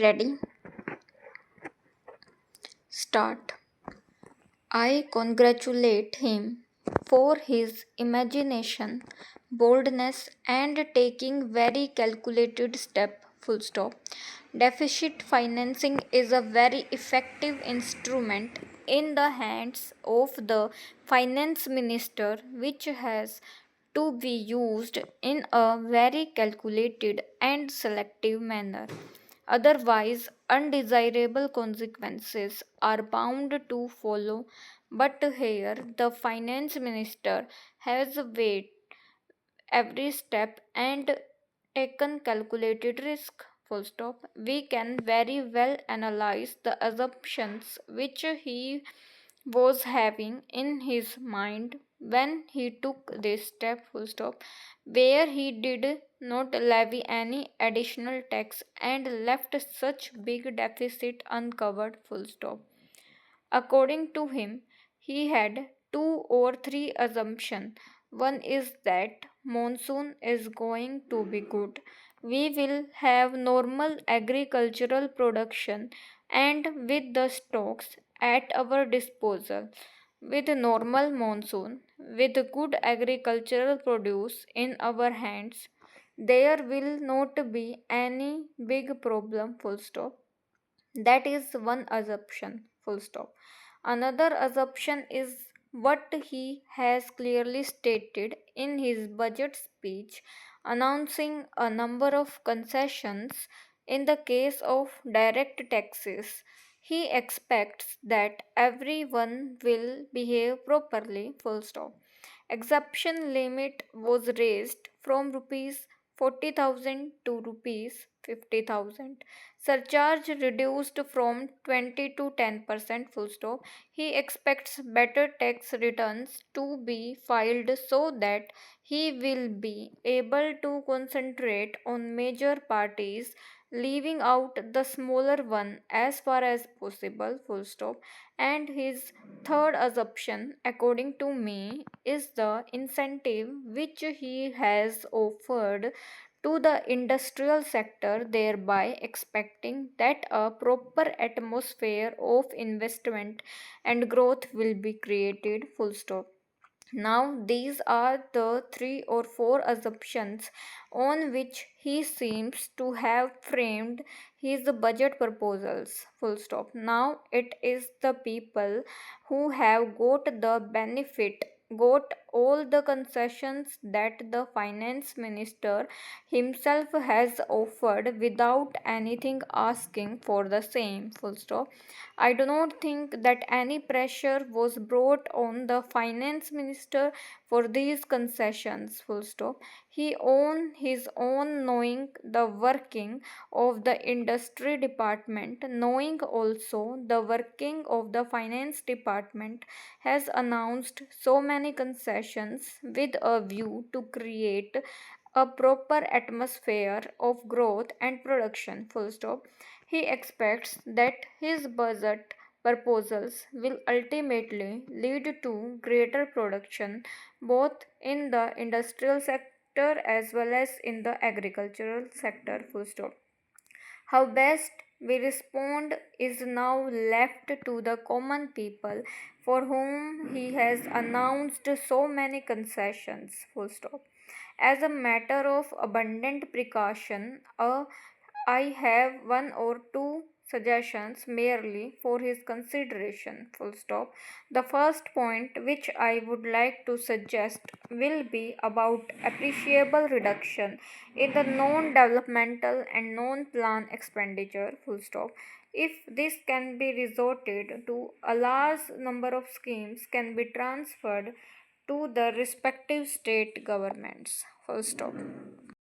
Ready? Start. I congratulate him for his imagination, boldness, and taking very calculated step. Full stop. Deficit financing is a very effective instrument in the hands of the finance minister, which has to be used in a very calculated and selective manner. Otherwise, undesirable consequences are bound to follow. But here, the finance minister has weighed every step and taken calculated risk. Full stop. We can very well analyze the assumptions which he was having in his mind when he took this step. Full stop. Where he did not levy any additional tax and left such big deficit uncovered. Full stop. According to him, he had two or three assumptions. One is that monsoon is going to be good. We will have normal agricultural production and with the stocks at our disposal. With normal monsoon, with good agricultural produce in our hands, there will not be any big problem. Full stop. That is one assumption. Full stop. Another assumption is what he has clearly stated in his budget speech, announcing a number of concessions in the case of direct taxes. He expects that everyone will behave properly. Full stop. Exception limit was raised from rupees 40,000 to rupees 50,000. Surcharge reduced from 20 to 10%. Full stop. He expects better tax returns to be filed so that he will be able to concentrate on major parties, leaving out the smaller one as far as possible. Full stop. And his third assumption, according to me, is the incentive which he has offered to the industrial sector, thereby expecting that a proper atmosphere of investment and growth will be created. Full stop. Now, these are the three or four assumptions on which he seems to have framed his budget proposals. Full stop. Now, it is the people who have got the benefit, got all the concessions that the finance minister himself has offered without anything asking for the same. Full stop. I do not think that any pressure was brought on the finance minister for these concessions. Full stop. He on his own knowing the working of the industry department, knowing also the working of the finance department, has announced so many concessions with a view to create a proper atmosphere of growth and production. Full stop. He expects that his budget proposals will ultimately lead to greater production both in the industrial sector as well as in the agricultural sector. Full stop. How best we respond is now left to the common people for whom he has announced so many concessions. Full stop. As a matter of abundant precaution, I have one or two suggestions merely for his consideration. Full stop. The first point which I would like to suggest will be about appreciable reduction in the non-developmental and non-plan expenditure. Full stop. If this can be resorted to, a large number of schemes can be transferred to the respective state governments. Full stop.